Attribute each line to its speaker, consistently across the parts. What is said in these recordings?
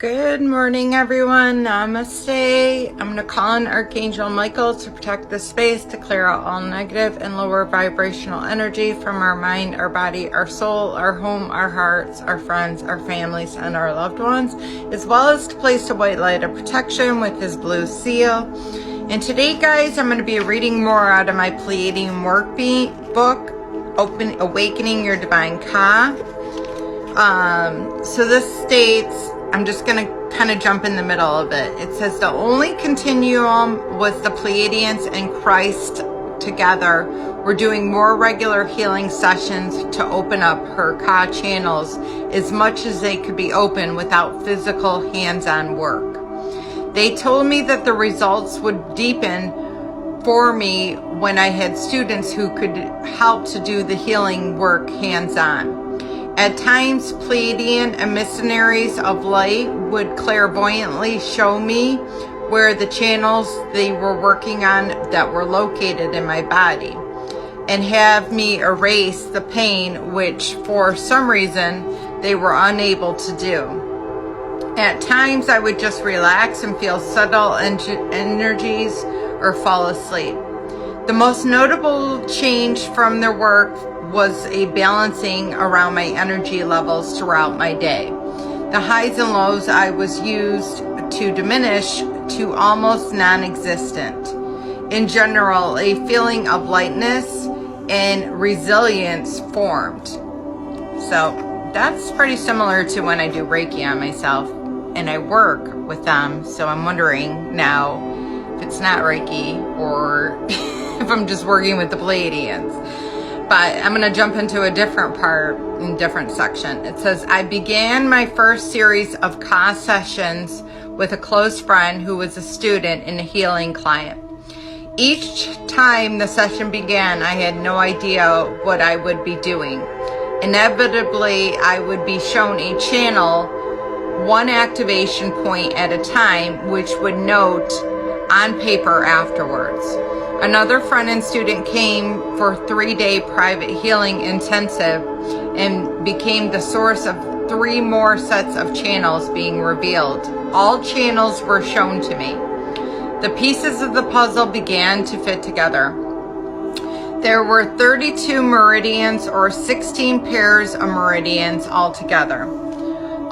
Speaker 1: Good morning, everyone. Namaste. I'm going to call on Archangel Michael to protect the space, to clear out all negative and lower vibrational energy from our mind, our body, our soul, our home, our hearts, our friends, our families, and our loved ones, as well as to place a white light of protection with his blue seal. And today, guys, I'm going to be reading more out of my Pleiadian Workbook, Awakening Your Divine Ka. So this states, I'm just going to kind of jump in the middle of it. It says the only continuum was the Pleiadians and Christ together were doing more regular healing sessions to open up her Ka channels as much as they could be open without physical hands-on work. They told me that the results would deepen for me when I had students who could help to do the healing work hands-on. At times, Pleiadian emissaries of light would clairvoyantly show me where the channels they were working on that were located in my body, and have me erase the pain which, for some reason, they were unable to do. At times, I would just relax and feel subtle energies or fall asleep. The most notable change from their work was a balancing around my energy levels throughout my day. The highs and lows I was used to diminish to almost non-existent. In general, a feeling of lightness and resilience formed. So that's pretty similar to when I do Reiki on myself and I work with them. So I'm wondering now if it's not Reiki or if I'm just working with the Pleiadians. But I'm going to jump into a different part, in a different section. It says, I began my first series of Ka sessions with a close friend who was a student and a healing client. Each time the session began, I had no idea what I would be doing. Inevitably, I would be shown a channel, one activation point at a time, which would note on paper afterwards. Another friend and student came for a 3-day private healing intensive and became the source of 3 more sets of channels being revealed. All channels were shown to me. The pieces of the puzzle began to fit together. There were 32 meridians, or 16 pairs of meridians altogether.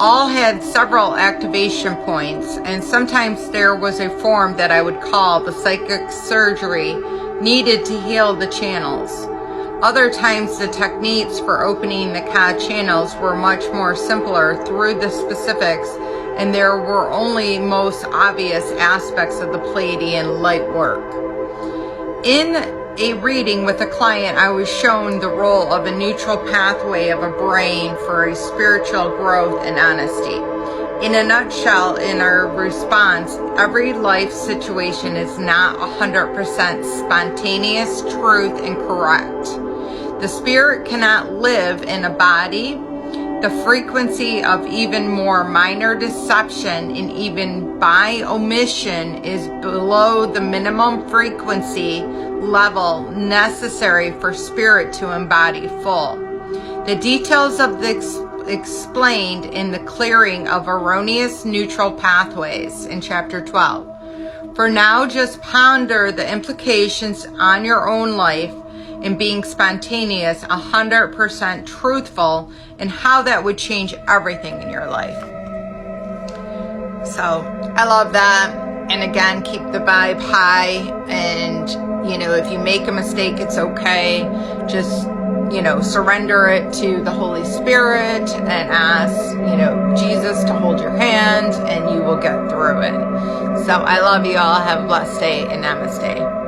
Speaker 1: All had several activation points, and sometimes there was a form that I would call the psychic surgery needed to heal the channels. Other times the techniques for opening the Ka channels were much more simpler through the specifics, and there were only most obvious aspects of the Pleiadian light work. In a reading with a client, I was shown the role of a neutral pathway of a brain for a spiritual growth and honesty. In a nutshell, in our response, every life situation is not 100% spontaneous, truth, and correct. The spirit cannot live in a body. The frequency of even more minor deception and even by omission is below the minimum frequency level necessary for spirit to embody full. The details of the explained in the clearing of erroneous neutral pathways in chapter 12. For now, just ponder the implications on your own life in being spontaneous, 100% truthful, and how that would change everything in your life. So I love that. And again, keep the vibe high. And, you know, if you make a mistake, it's okay. Just, you know, surrender it to the Holy Spirit and ask, you know, Jesus to hold your hand, and you will get through it. So I love you all. Have a blessed day, and namaste.